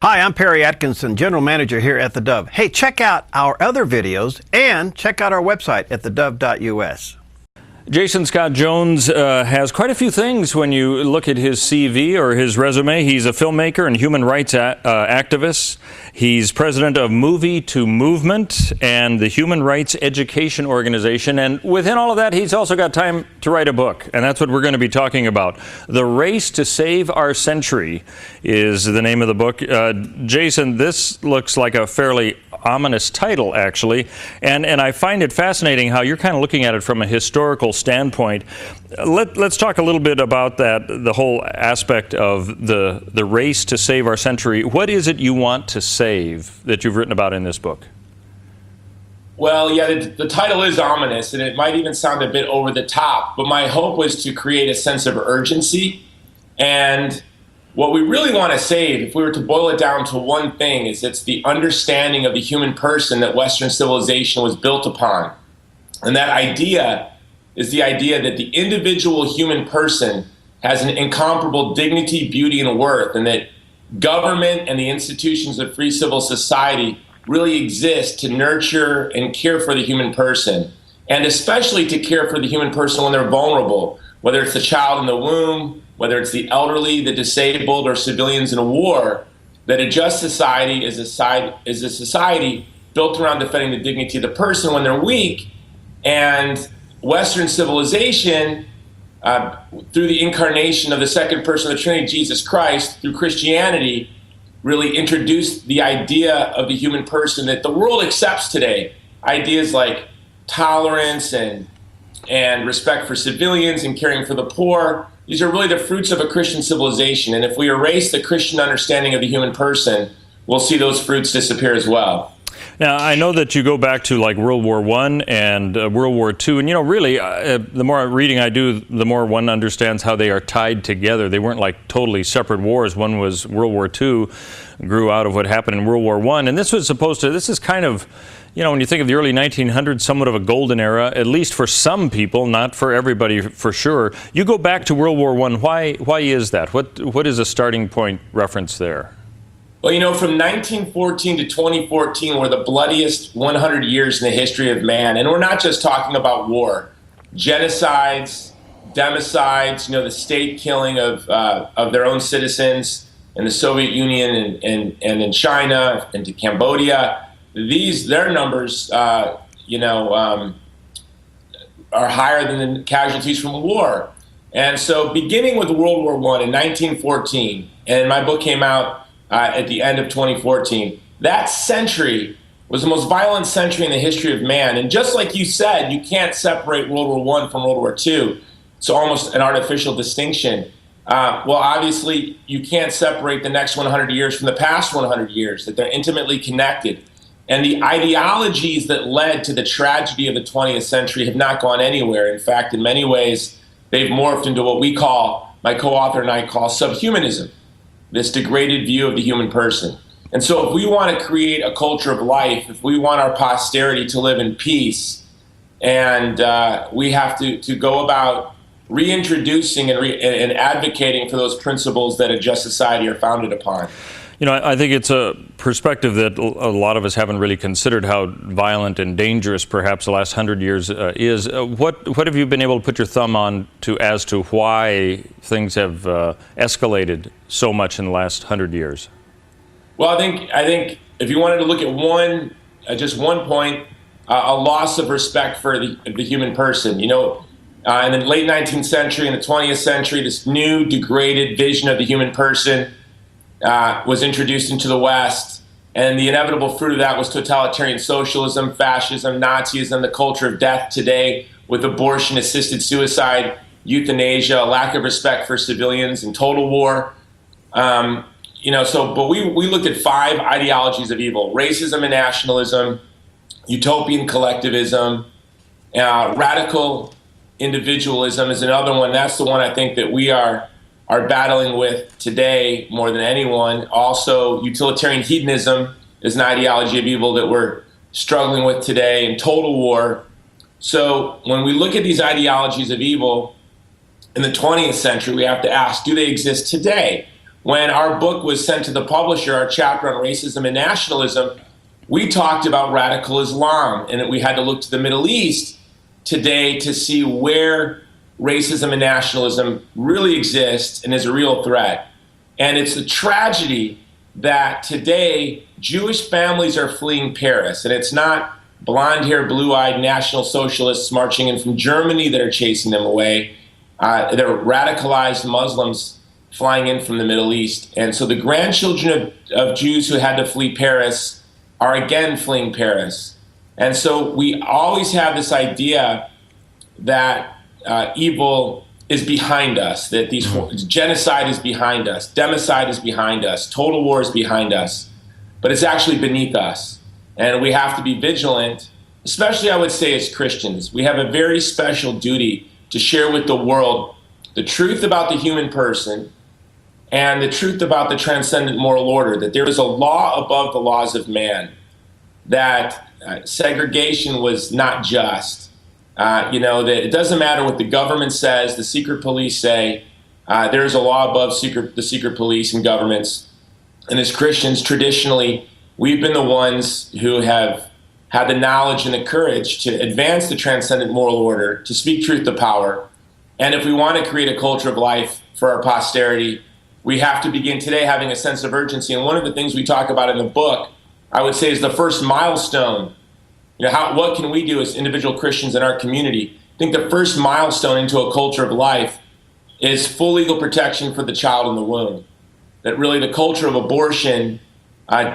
Hi, I'm Perry Atkinson, General Manager here at theDove. Hey, check out our other videos and check out our website at thedove.us. Jason Scott Jones has quite a few things when you look at his CV or his resume. He's a filmmaker and human rights activist. He's president of Movie to Movement and the Human Rights Education Organization. And within all of that, he's also got time to write a book. And that's what we're going to be talking about. The Race to Save Our Century is the name of the book. Jason, this looks like a fairly ominous title, actually. And I find it fascinating how you're kind of looking at it from a historical standpoint. Let's talk a little bit about that, the whole aspect of the race to save our century. What is it you want to save that you've written about in this book? Well, yeah, the title is ominous, and it might even sound a bit over the top, but my hope was to create a sense of urgency. And what we really want to save, if we were to boil it down to one thing, is it's the understanding of the human person that Western civilization was built upon. And that idea is the idea that the individual human person has an incomparable dignity, beauty, and worth, and that government and the institutions of free civil society really exist to nurture and care for the human person, and especially to care for the human person when they're vulnerable, whether it's the child in the womb, whether it's the elderly, the disabled, or civilians in a war. That a just society is a society built around defending the dignity of the person when they're weak. And Western civilization, through the incarnation of the second person of the Trinity, Jesus Christ, through Christianity, really introduced the idea of the human person that the world accepts today. Ideas like tolerance and respect for civilians and caring for the poor. These are really the fruits of a Christian civilization. And if we erase the Christian understanding of the human person, we'll see those fruits disappear as well. Now, I know that you go back to like World War I and World War II, and really, the more reading I do, the more one understands how they are tied together. They weren't like totally separate wars. One was World War II, grew out of what happened in World War I, and this is kind of, when you think of the early 1900s, somewhat of a golden era, at least for some people, not for everybody for sure. You go back to World War I. Why is that? What is a starting point reference there? Well, from 1914 to 2014 were the bloodiest 100 years in the history of man. And we're not just talking about war. Genocides, democides, the state killing of their own citizens in the Soviet Union and in China and to Cambodia. Their numbers, are higher than the casualties from war. And so beginning with World War I in 1914, and my book came out at the end of 2014. That century was the most violent century in the history of man. And just like you said, you can't separate World War I from World War II. It's almost an artificial distinction. Well, obviously, you can't separate the next 100 years from the past 100 years, that they're intimately connected. And the ideologies that led to the tragedy of the 20th century have not gone anywhere. In fact, in many ways, they've morphed into what we call, my co-author and I call, subhumanism. This degraded view of the human person. And so if we want to create a culture of life, if we want our posterity to live in peace, and we have to go about reintroducing and advocating for those principles that a just society are founded upon. I think it's a perspective that a lot of us haven't really considered, how violent and dangerous perhaps the last 100 years is. What have you been able to put your thumb on as to why things have escalated so much in the last 100 years? Well, I think if you wanted to look at just one point, a loss of respect for the human person. In the late 19th century and the 20th century, this new degraded vision of the human person was introduced into the West, and the inevitable fruit of that was totalitarian socialism, fascism, Nazism, the culture of death today with abortion, assisted suicide, euthanasia, a lack of respect for civilians, and total war. But we looked at 5 ideologies of evil: racism and nationalism, utopian collectivism, radical individualism is another one. That's the one I think that we are battling with today more than anyone. Also, utilitarian hedonism is an ideology of evil that we're struggling with today, and total war. So when we look at these ideologies of evil in the 20th century, we have to ask, do they exist today? when our book was sent to the publisher, our chapter on racism and nationalism, we talked about radical Islam, and we had to look to the Middle East today to see where racism and nationalism really exists and is a real threat. And it's a tragedy that today Jewish families are fleeing Paris, and it's not blonde-haired, blue-eyed National Socialists marching in from Germany that are chasing them away. They're radicalized Muslims flying in from the Middle East. And so the grandchildren of Jews who had to flee Paris are again fleeing Paris. And so we always have this idea that evil is behind us, that genocide is behind us, democide is behind us, total war is behind us, but it's actually beneath us. And we have to be vigilant, especially I would say as Christians. We have a very special duty to share with the world the truth about the human person and the truth about the transcendent moral order, that there is a law above the laws of man, that segregation was not just. That it doesn't matter what the government says, the secret police say, there's a law above the secret police and governments. And as Christians, traditionally, we've been the ones who have had the knowledge and the courage to advance the transcendent moral order, to speak truth to power. And if we want to create a culture of life for our posterity, we have to begin today having a sense of urgency. And one of the things we talk about in the book, I would say, is the first milestone. What can we do as individual Christians in our community? I think the first milestone into a culture of life is full legal protection for the child in the womb. That really the culture of abortion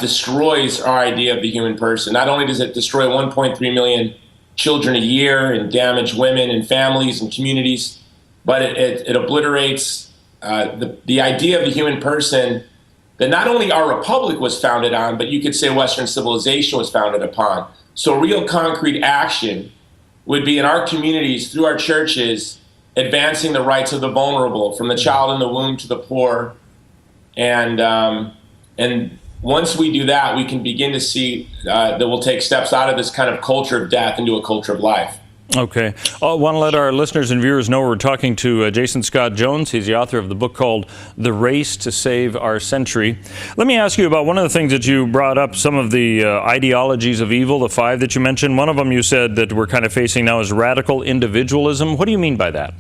destroys our idea of the human person. Not only does it destroy 1.3 million children a year and damage women and families and communities, but it obliterates the idea of the human person that not only our republic was founded on, but you could say Western civilization was founded upon. So real concrete action would be in our communities, through our churches, advancing the rights of the vulnerable, from the child in the womb to the poor. And once we do that, we can begin to see that we'll take steps out of this kind of culture of death into a culture of life. Okay. I want to let our listeners and viewers know we're talking to Jason Scott Jones. He's the author of the book called The Race to Save Our Century. Let me ask you about one of the things that you brought up, some of the ideologies of evil, the 5 that you mentioned. One of them you said that we're kind of facing now is radical individualism. What do you mean by that?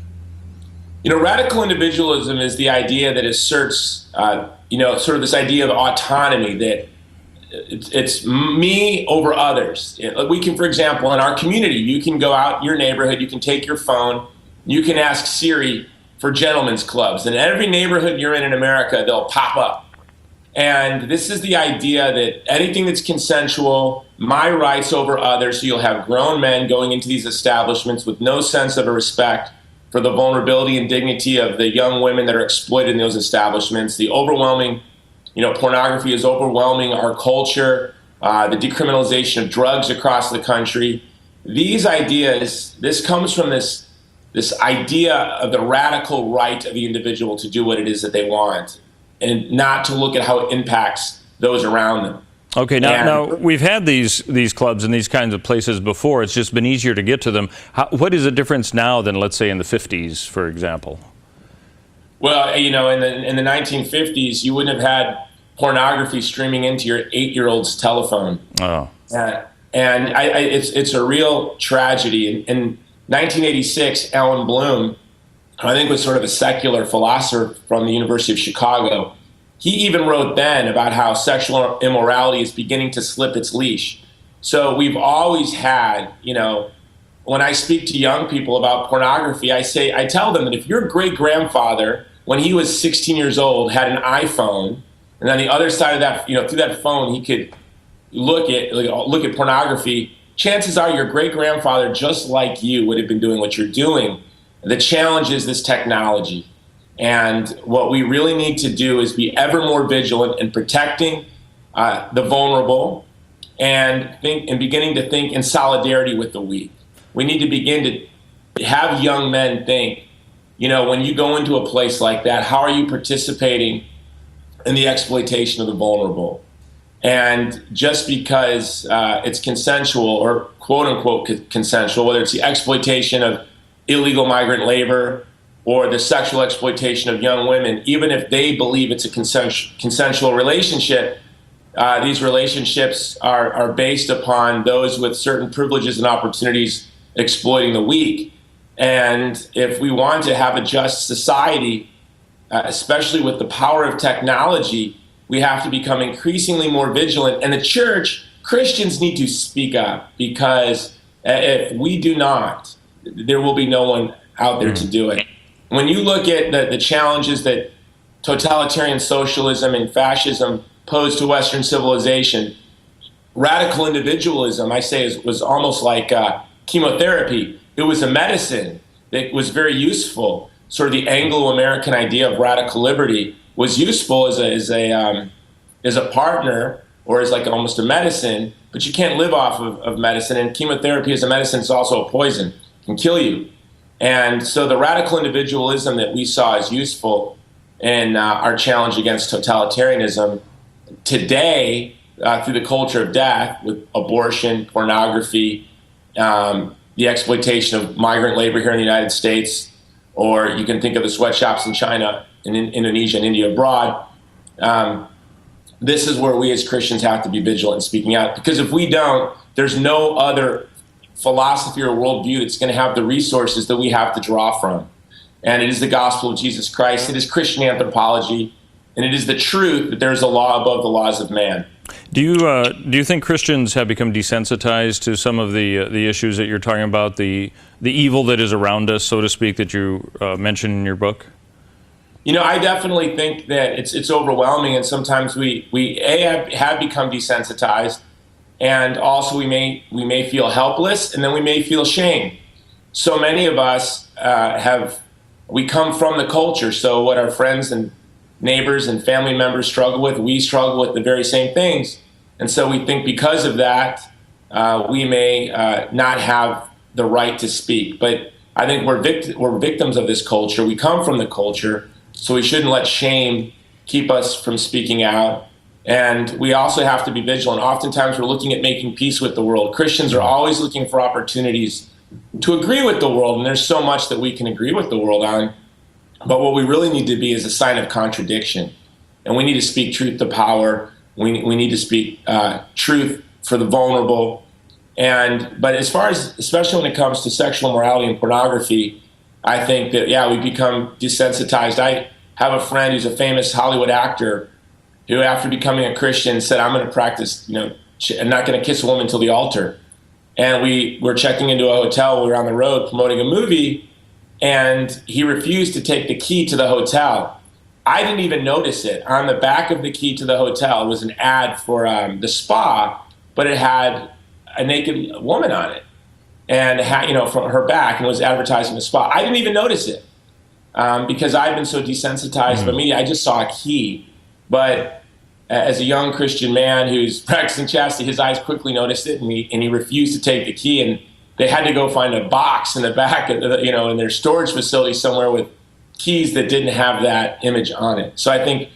Radical individualism is the idea that asserts, sort of this idea of autonomy, that it's me over others. We can, for example, in our community, you can go out in your neighborhood, you can take your phone, you can ask Siri for gentlemen's clubs. And in every neighborhood you're in America, they'll pop up. And this is the idea that anything that's consensual, my rights over others, so you'll have grown men going into these establishments with no sense of a respect for the vulnerability and dignity of the young women that are exploited in those establishments. The overwhelming pornography is overwhelming our culture, the decriminalization of drugs across the country. These ideas, this comes from this idea of the radical right of the individual to do what it is that they want and not to look at how it impacts those around them. Okay, now we've had these clubs and these kinds of places before. It's just been easier to get to them. What is the difference now than, let's say, in the 50s, for example? Well, in the 1950s, you wouldn't have had pornography streaming into your 8-year-old's telephone. Oh. And it's a real tragedy. In 1986, Alan Bloom, who I think was sort of a secular philosopher from the University of Chicago, he even wrote then about how sexual immorality is beginning to slip its leash. So we've always had, when I speak to young people about pornography, I tell them that if your great-grandfather, when he was 16 years old, had an iPhone, and on the other side of that, through that phone, he could look at pornography, chances are your great-grandfather, just like you, would have been doing what you're doing. The challenge is this technology. And what we really need to do is be ever more vigilant in protecting the vulnerable and beginning to think in solidarity with the weak. We need to begin to have young men think, when you go into a place like that, how are you participating in the exploitation of the vulnerable? And just because it's consensual or quote unquote consensual, whether it's the exploitation of illegal migrant labor, or the sexual exploitation of young women, even if they believe it's a consensual relationship. These relationships are based upon those with certain privileges and opportunities exploiting the weak. And if we want to have a just society, especially with the power of technology, we have to become increasingly more vigilant. And the church, Christians need to speak up, because if we do not, there will be no one out there to do it. When you look at the challenges that totalitarian socialism and fascism pose to Western civilization, radical individualism, I say, was almost like chemotherapy. It was a medicine that was very useful. Sort of the Anglo-American idea of radical liberty was useful as a partner, or as like almost a medicine, but you can't live off of medicine. And chemotherapy as a medicine is also a poison, it can kill you. And so the radical individualism that we saw as useful in our challenge against totalitarianism today, through the culture of death with abortion, pornography, the exploitation of migrant labor here in the United States, or you can think of the sweatshops in China and in Indonesia and India abroad. This is where we as Christians have to be vigilant in speaking out, because if we don't, there's no other philosophy or worldview that's going to have the resources that we have to draw from. And it is the gospel of Jesus Christ. It is Christian anthropology, and it is the truth that there's a law above the laws of man. Do you think Christians have become desensitized to some of the issues that you're talking about, the evil that is around us, so to speak, that you mentioned in your book? You know, I definitely think that it's overwhelming, and sometimes we have become desensitized, and also we may feel helpless, and then we may feel shame. So many of us we come from the culture, so what our friends and neighbors and family members struggle with, we struggle with the very same things. And so we think because of that, we may not have the right to speak. But I think we're victims of this culture. We come from the culture, so we shouldn't let shame keep us from speaking out. And we also have to be vigilant. Oftentimes we're looking at making peace with the world. Christians are always looking for opportunities to agree with the world, and there's so much that we can agree with the world on. But what we really need to be is a sign of contradiction. And we need to speak truth to power. We need to speak truth for the vulnerable. But as far as, especially when it comes to sexual morality and pornography, I think that, yeah, we become desensitized. I have a friend who's a famous Hollywood actor who, after becoming a Christian, said, I'm going to practice, I'm not going to kiss a woman till the altar. And we were checking into a hotel. We were on the road promoting a movie, and he refused to take the key to the hotel. I didn't even notice it. On the back of the key to the hotel was an ad for the spa, but it had a naked woman on it, and from her back, and it was advertising the spa. I didn't even notice it because I've been so desensitized by media. I just saw a key. But as a young Christian man who's practicing chastity, his eyes quickly noticed it, and he refused to take the key. And they had to go find a box in the back, in their storage facility somewhere with keys that didn't have that image on it. So I think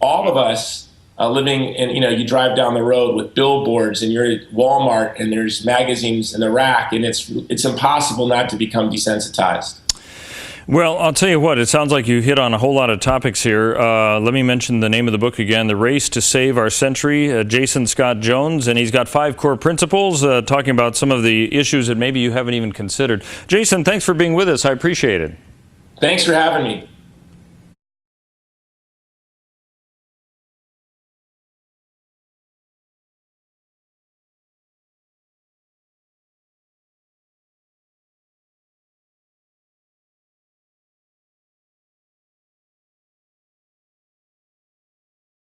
all of us living in, you drive down the road with billboards, and you're at Walmart, and there's magazines in the rack, and it's impossible not to become desensitized. Well, I'll tell you what, it sounds like you hit on a whole lot of topics here. Let me mention the name of the book again, The Race to Save Our Century, Jason Scott Jones, and he's got 5 core principles talking about some of the issues that maybe you haven't even considered. Jason, thanks for being with us. I appreciate it. Thanks for having me.